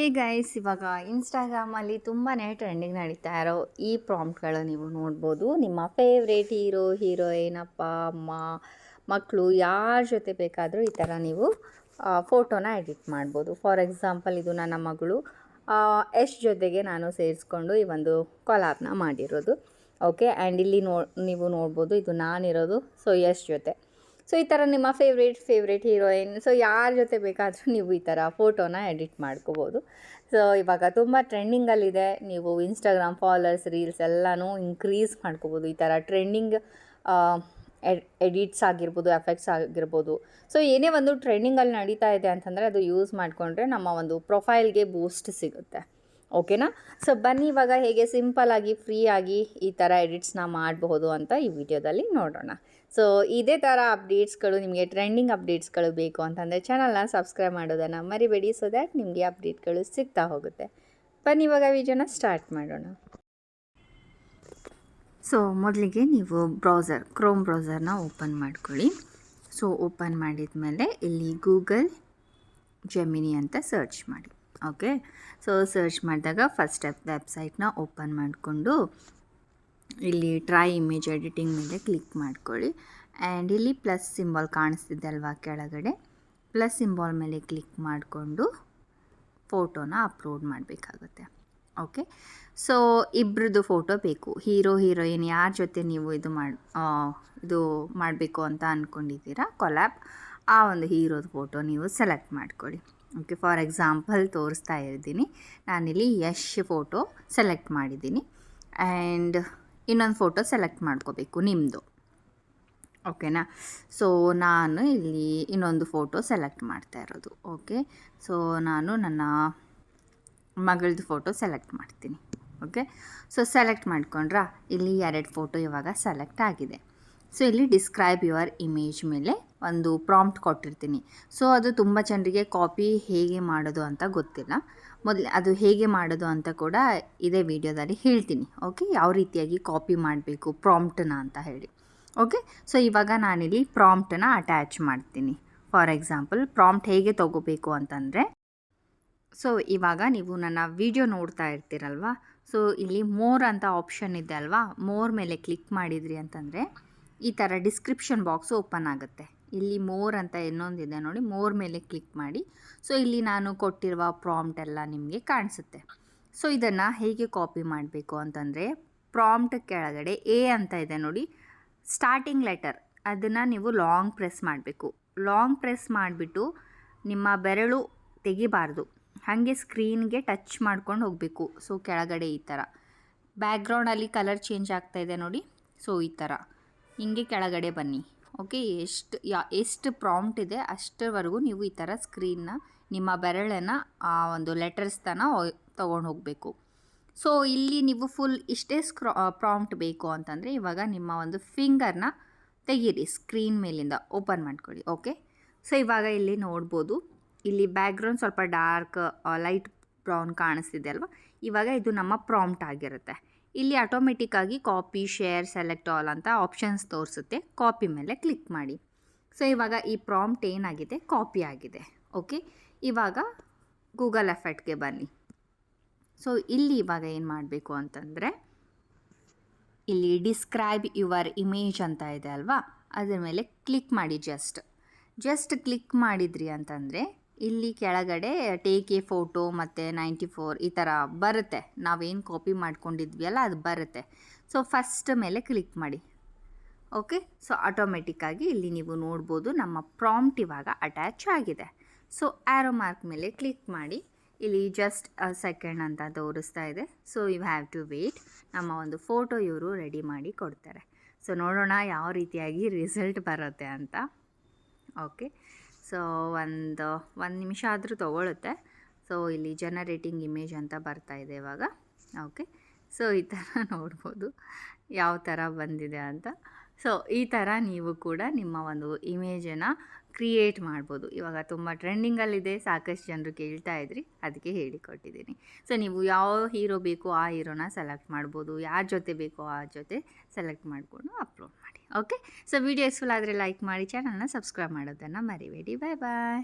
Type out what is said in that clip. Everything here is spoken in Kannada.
ಹೇ ಗೈಸ್, ಇವಾಗ ಇನ್ಸ್ಟಾಗ್ರಾಮಲ್ಲಿ ತುಂಬಾ ಟ್ರೆಂಡಿಂಗ್ ನಡೀತಾ ಇರೋ ಈ ಪ್ರಾಂಪ್ಟ್ಗಳು ನೀವು ನೋಡ್ಬೋದು. ನಿಮ್ಮ ಫೇವ್ರೇಟ್ ಹೀರೋ, ಹೀರೋಯಿನ್, ಅಪ್ಪ ಅಮ್ಮ, ಮಕ್ಕಳು ಯಾರ ಜೊತೆ ಬೇಕಾದರೂ ಈ ಥರ ನೀವು ಫೋಟೋನ ಎಡಿಟ್ ಮಾಡ್ಬೋದು. ಫಾರ್ ಎಕ್ಸಾಂಪಲ್, ಇದು ನನ್ನ ಮಗಳು ಯಶ್ ಜೊತೆಗೆ ನಾನು ಸೇರಿಸ್ಕೊಂಡು ಈ ಒಂದು ಕೊಲಾಬ್ನ ಮಾಡಿರೋದು. ಓಕೆ, ಆ್ಯಂಡ್ ಇಲ್ಲಿ ನೀವು ನೋಡ್ಬೋದು, ಇದು ನಾನಿರೋದು ಯಶ್ ಜೊತೆ. ಸೊ ಈ ಥರ ನಿಮ್ಮ ಫೇವ್ರೇಟ್ ಹೀರೋಯಿನ್, ಸೊ ಯಾರ ಜೊತೆ ಬೇಕಾದರೂ ನೀವು ಈ ಥರ ಫೋಟೋನ ಎಡಿಟ್ ಮಾಡ್ಕೋಬೋದು. ಸೊ ಇವಾಗ ತುಂಬ ಟ್ರೆಂಡಿಂಗಲ್ಲಿದೆ. ನೀವು ಇನ್ಸ್ಟಾಗ್ರಾಮ್ ಫಾಲೋವರ್ಸ್, ರೀಲ್ಸ್ ಎಲ್ಲನೂ ಇನ್ಕ್ರೀಸ್ ಮಾಡ್ಕೋಬೋದು. ಈ ಥರ ಟ್ರೆಂಡಿಂಗ್ ಎಡಿಟ್ಸ್ ಆಗಿರ್ಬೋದು, ಎಫೆಕ್ಟ್ಸ್ ಆಗಿರ್ಬೋದು. ಸೊ ಏನೇ ಒಂದು ಟ್ರೆಂಡಿಂಗಲ್ಲಿ ನಡೀತಾ ಇದೆ ಅಂತಂದರೆ ಅದು ಯೂಸ್ ಮಾಡಿಕೊಂಡ್ರೆ ನಮ್ಮ ಒಂದು ಪ್ರೊಫೈಲ್ಗೆ ಬೂಸ್ಟ್ ಸಿಗುತ್ತೆ. ಓಕೆನಾ? ಸೊ ಬನ್ನಿ ಇವಾಗ ಹೇಗೆ ಸಿಂಪಲ್ಲಾಗಿ ಫ್ರೀಯಾಗಿ ಈ ಥರ ಎಡಿಟ್ಸ್ನ ಮಾಡಬಹುದು ಅಂತ ಈ ವಿಡಿಯೋದಲ್ಲಿ ನೋಡೋಣ. ಸೊ ಇದೇ ಥರ ಅಪ್ಡೇಟ್ಸ್ಗಳು, ನಿಮಗೆ ಟ್ರೆಂಡಿಂಗ್ ಅಪ್ಡೇಟ್ಸ್ಗಳು ಬೇಕು ಅಂತಂದರೆ ಚಾನಲ್ನ ಸಬ್ಸ್ಕ್ರೈಬ್ ಮಾಡೋದನ್ನು ಮರಿಬೇಡಿ. ಸೊ ದ್ಯಾಟ್ ನಿಮಗೆ ಅಪ್ಡೇಟ್ಗಳು ಸಿಗ್ತಾ ಹೋಗುತ್ತೆ. ಬನ್ನಿ ಇವಾಗ ವಿಡಿಯೋನ ಸ್ಟಾರ್ಟ್ ಮಾಡೋಣ. ಸೊ ಮೊದಲಿಗೆ ನೀವು ಕ್ರೋಮ್ ಬ್ರೌಸರ್ನ ಓಪನ್ ಮಾಡ್ಕೊಳ್ಳಿ. ಸೊ ಓಪನ್ ಮಾಡಿದ ಮೇಲೆ ಇಲ್ಲಿ ಗೂಗಲ್ ಜೆಮಿನಿ ಅಂತ ಸರ್ಚ್ ಮಾಡಿ. ಓಕೆ, ಸೊ ಸರ್ಚ್ ಮಾಡಿದಾಗ ಫಸ್ಟ್ ವೆಬ್ಸೈಟ್ನ ಓಪನ್ ಮಾಡಿಕೊಂಡು ಇಲ್ಲಿ ಟ್ರೈ ಇಮೇಜ್ ಎಡಿಟಿಂಗ್ ಮೇಲೆ ಕ್ಲಿಕ್ ಮಾಡ್ಕೊಳ್ಳಿ. ಆ್ಯಂಡ್ ಇಲ್ಲಿ ಪ್ಲಸ್ ಸಿಂಬಾಲ್ ಕಾಣಿಸ್ತಿದೆ ಅಲ್ವಾ ಕೆಳಗಡೆ, ಪ್ಲಸ್ ಸಿಂಬಾಲ್ ಮೇಲೆ ಕ್ಲಿಕ್ ಮಾಡಿಕೊಂಡು ಫೋಟೋನ ಅಪ್ಲೋಡ್ ಮಾಡಬೇಕಾಗುತ್ತೆ. ಓಕೆ, ಸೊ ಇಬ್ಬರದ್ದು ಫೋಟೋ ಬೇಕು. ಹೀರೋ ಹೀರೋಯಿನ್ ಯಾರ ಜೊತೆ ನೀವು ಇದು ಮಾಡಬೇಕು ಅಂತ ಅಂದ್ಕೊಂಡಿದ್ದೀರಾ ಕೊಲ್ಯಾಬ್, ಆ ಒಂದು ಹೀರೋದ ಫೋಟೋ ನೀವು ಸೆಲೆಕ್ಟ್ ಮಾಡ್ಕೊಳ್ಳಿ. ಓಕೆ, ಫಾರ್ ಎಕ್ಸಾಂಪಲ್ ತೋರಿಸ್ತಾ ಇದ್ದೀನಿ, ನಾನಿಲ್ಲಿ ಯಶ್ ಫೋಟೋ ಸೆಲೆಕ್ಟ್ ಮಾಡಿದ್ದೀನಿ. ಆ್ಯಂಡ್ ಇನ್ನೊಂದು ಫೋಟೋ ಸೆಲೆಕ್ಟ್ ಮಾಡ್ಕೋಬೇಕು ನಿಮ್ಮದು. ಓಕೆನಾ? ಸೊ ನಾನು ಇಲ್ಲಿ ಇನ್ನೊಂದು ಫೋಟೋ ಸೆಲೆಕ್ಟ್ ಮಾಡ್ತಾ ಇರೋದು. ಓಕೆ, ಸೊ ನಾನು ನನ್ನ ಮಗಳದ್ದು ಫೋಟೋ ಸೆಲೆಕ್ಟ್ ಮಾಡ್ತೀನಿ. ಓಕೆ, ಸೊ ಸೆಲೆಕ್ಟ್ ಮಾಡ್ಕೊಂಡ್ರಾ, ಇಲ್ಲಿ 2 ಫೋಟೋ ಇವಾಗ ಸೆಲೆಕ್ಟ್ ಆಗಿದೆ. ಸೊ ಇಲ್ಲಿ ಡಿಸ್ಕ್ರೈಬ್ ಯುವರ್ ಇಮೇಜ್ ಮೇಲೆ ಒಂದು ಪ್ರಾಂಪ್ಟ್ ಕೊಟ್ಟಿರ್ತೀನಿ. ಸೊ ಅದು ತುಂಬ ಜನರಿಗೆ ಕಾಪಿ ಹೇಗೆ ಮಾಡೋದು ಅಂತ ಗೊತ್ತಿಲ್ಲ. ಅದು ಹೇಗೆ ಮಾಡೋದು ಅಂತ ಕೂಡ ಇದೇ ವಿಡಿಯೋದಲ್ಲಿ ಹೇಳ್ತೀನಿ. ಓಕೆ, ಯಾವ ರೀತಿಯಾಗಿ ಕಾಪಿ ಮಾಡಬೇಕು ಪ್ರಾಂಪ್ಟನ್ನ ಅಂತ ಹೇಳಿ. ಓಕೆ, ಸೊ ಇವಾಗ ನಾನಿಲ್ಲಿ ಪ್ರಾಂಪ್ಟನ್ನ ಅಟ್ಯಾಚ್ ಮಾಡ್ತೀನಿ. ಫಾರ್ ಎಕ್ಸಾಂಪಲ್, ಪ್ರಾಂಪ್ಟ್ ಹೇಗೆ ತೊಗೋಬೇಕು ಅಂತಂದರೆ, ಸೊ ಇವಾಗ ನೀವು ನನ್ನ ವಿಡಿಯೋ ನೋಡ್ತಾ ಇರ್ತೀರಲ್ವ, ಸೊ ಇಲ್ಲಿ ಮೋರ್ ಅಂತ ಆಪ್ಷನ್ ಇದೆ ಅಲ್ವಾ, ಮೋರ್ ಮೇಲೆ ಕ್ಲಿಕ್ ಮಾಡಿದ್ರಿ ಅಂತಂದರೆ ಈ ಥರ ಡಿಸ್ಕ್ರಿಪ್ಷನ್ ಬಾಕ್ಸ್ ಓಪನ್ ಆಗುತ್ತೆ. ಇಲ್ಲಿ ಮೋರ್ ಅಂತ ಇನ್ನೊಂದಿದೆ ನೋಡಿ, ಮೋರ್ ಮೇಲೆ ಕ್ಲಿಕ್ ಮಾಡಿ. ಸೊ ಇಲ್ಲಿ ನಾನು ಕೊಟ್ಟಿರುವ ಪ್ರಾಂಪ್ಟ್ ಎಲ್ಲ ನಿಮಗೆ ಕಾಣಿಸುತ್ತೆ. ಸೊ ಇದನ್ನು ಹೇಗೆ ಕಾಪಿ ಮಾಡಬೇಕು ಅಂತಂದರೆ, ಪ್ರಾಂಪ್ಟ್ ಕೆಳಗಡೆ ಎ ಅಂತ ಇದೆ ನೋಡಿ, ಸ್ಟಾರ್ಟಿಂಗ್ ಲೆಟರ್, ಅದನ್ನು ನೀವು ಲಾಂಗ್ ಪ್ರೆಸ್ ಮಾಡಬೇಕು. ಲಾಂಗ್ ಪ್ರೆಸ್ ಮಾಡಿಬಿಟ್ಟು ನಿಮ್ಮ ಬೆರಳು ತೆಗಿಬಾರ್ದು, ಹಾಗೆ ಸ್ಕ್ರೀನ್ಗೆ ಟಚ್ ಮಾಡ್ಕೊಂಡು ಹೋಗಬೇಕು. ಸೊ ಕೆಳಗಡೆ ಈ ಥರ ಬ್ಯಾಕ್ಗ್ರೌಂಡಲ್ಲಿ ಕಲರ್ ಚೇಂಜ್ ಆಗ್ತಾಯಿದೆ ನೋಡಿ. ಸೊ ಈ ಥರ ಹಿಂಗೆ ಕೆಳಗಡೆ ಬನ್ನಿ. ಓಕೆ, ಎಷ್ಟು ಪ್ರಾಂಪ್ಟ್ ಇದೆ ಅಷ್ಟರವರೆಗೂ ನೀವು ಈ ಥರ ಸ್ಕ್ರೀನ್ನ ನಿಮ್ಮ ಬೆರಳನ್ನು ಆ ಒಂದು ಲೆಟರ್ಸ್ ತೊಗೊಂಡು ಹೋಗಬೇಕು. ಸೊ ಇಲ್ಲಿ ನೀವು ಫುಲ್ ಇಷ್ಟೇ ಪ್ರಾಂಪ್ಟ್ ಬೇಕು ಅಂತಂದರೆ ಇವಾಗ ನಿಮ್ಮ ಒಂದು ಫಿಂಗರ್ನ ತೆಗೀರಿ, ಸ್ಕ್ರೀನ್ ಮೇಲಿಂದ ಓಪನ್ ಮಾಡ್ಕೊಳ್ಳಿ. ಓಕೆ, ಸೊ ಇವಾಗ ಇಲ್ಲಿ ನೋಡ್ಬೋದು, ಇಲ್ಲಿ ಬ್ಯಾಕ್ಗ್ರೌಂಡ್ ಸ್ವಲ್ಪ ಡಾರ್ಕ್ ಲೈಟ್ ಬ್ರೌನ್ ಕಾಣಿಸ್ತಿದೆ ಅಲ್ವಾ. ಇವಾಗ ಇದು ನಮ್ಮ ಪ್ರಾಂಪ್ಟ್ ಆಗಿರುತ್ತೆ. ಇಲ್ಲಿ ಆಟೋಮೆಟಿಕ್ಕಾಗಿ ಕಾಪಿ, ಶೇರ್, ಸೆಲೆಕ್ಟ್ ಆಲ್ ಅಂತ ಆಪ್ಷನ್ಸ್ ತೋರಿಸುತ್ತೆ. ಕಾಪಿ ಮೇಲೆ ಕ್ಲಿಕ್ ಮಾಡಿ. ಸೊ ಇವಾಗ ಈ ಪ್ರಾಂಪ್ಟ್ ಏನಾಗಿದೆ, ಕಾಪಿ ಆಗಿದೆ. ಓಕೆ, ಇವಾಗ ಗೂಗಲ್ ಎಫೆಕ್ಟ್ಗೆ ಬನ್ನಿ. ಸೊ ಇಲ್ಲಿ ಇವಾಗ ಏನು ಮಾಡಬೇಕು ಅಂತಂದರೆ, ಇಲ್ಲಿ ಡಿಸ್ಕ್ರೈಬ್ ಯುವರ್ ಇಮೇಜ್ ಅಂತ ಇದೆ ಅಲ್ವಾ, ಅದರ ಮೇಲೆ ಕ್ಲಿಕ್ ಮಾಡಿ. ಜಸ್ಟ್ ಕ್ಲಿಕ್ ಮಾಡಿದ್ರಿ ಅಂತಂದರೆ ಇಲ್ಲಿ ಕೆಳಗಡೆ ಟೇಕ್ ಎ ಫೋಟೋ ಮತ್ತು 94 ಈ ಥರ ಬರುತ್ತೆ. ನಾವೇನು ಕಾಪಿ ಮಾಡ್ಕೊಂಡಿದ್ವಿ ಅಲ್ಲ ಅದು ಬರುತ್ತೆ. ಸೊ ಫಸ್ಟ್ ಮೇಲೆ ಕ್ಲಿಕ್ ಮಾಡಿ. ಓಕೆ, ಸೊ ಆಟೋಮೆಟಿಕ್ಕಾಗಿ ಇಲ್ಲಿ ನೀವು ನೋಡ್ಬೋದು ನಮ್ಮ ಪ್ರಾಂಪ್ಟ್ ಇವಾಗ ಅಟ್ಯಾಚ್ ಆಗಿದೆ. ಸೊ ಆ್ಯರೋ ಮಾರ್ಕ್ ಮೇಲೆ ಕ್ಲಿಕ್ ಮಾಡಿ. ಇಲ್ಲಿ ಜಸ್ಟ್ ಸೆಕೆಂಡ್ ಅಂತ ತೋರಿಸ್ತಾ ಇದೆ. So you have to wait. ನಮ್ಮ ಒಂದು ಫೋಟೋ ಇವರು ರೆಡಿ ಮಾಡಿ ಕೊಡ್ತಾರೆ. ಸೊ ನೋಡೋಣ ಯಾವ ರೀತಿಯಾಗಿ ರಿಸಲ್ಟ್ ಬರುತ್ತೆ ಅಂತ. ಓಕೆ, ಸೊ ಒಂದು ನಿಮಿಷ ಆದರೂ ತೊಗೊಳುತ್ತೆ. ಸೊ ಇಲ್ಲಿ ಜನರೇಟಿಂಗ್ ಇಮೇಜ್ ಅಂತ ಬರ್ತಾ ಇದೆ ಇವಾಗ. ಓಕೆ, ಸೊ ಈ ಥರ ನೋಡ್ಬೋದು ಯಾವ ಥರ ಬಂದಿದೆ ಅಂತ. ಸೊ ಈ ಥರ ನೀವು ಕೂಡ ನಿಮ್ಮ ಒಂದು ಇಮೇಜನ್ನು ಕ್ರಿಯೇಟ್ ಮಾಡ್ಬೋದು. ಇವಾಗ ತುಂಬ ಟ್ರೆಂಡಿಂಗಲ್ಲಿದೆ, ಸಾಕಷ್ಟು ಜನರು ಕೇಳ್ತಾ ಇದ್ರಿ, ಅದಕ್ಕೆ ಹೇಳಿಕೊಟ್ಟಿದ್ದೀನಿ. ಸೊ ನೀವು ಯಾವ ಹೀರೋ ಬೇಕೋ ಆ ಹೀರೋನ ಸೆಲೆಕ್ಟ್ ಮಾಡ್ಬೋದು, ಯಾರ ಜೊತೆ ಬೇಕೋ ಆ ಜೊತೆ ಸೆಲೆಕ್ಟ್ ಮಾಡಿಕೊಂಡು ಅಪ್ಲೋಡ್ ಮಾಡಿ. ಓಕೆ, ಸೊ ವಿಡಿಯೋ ಯೂಸ್ಫುಲ್ ಆದರೆ ಲೈಕ್ ಮಾಡಿ, ಚಾನಲ್ನ ಸಬ್ಸ್ಕ್ರೈಬ್ ಮಾಡೋದನ್ನು ಮರಿಬೇಡಿ. ಬಾಯ್ ಬಾಯ್.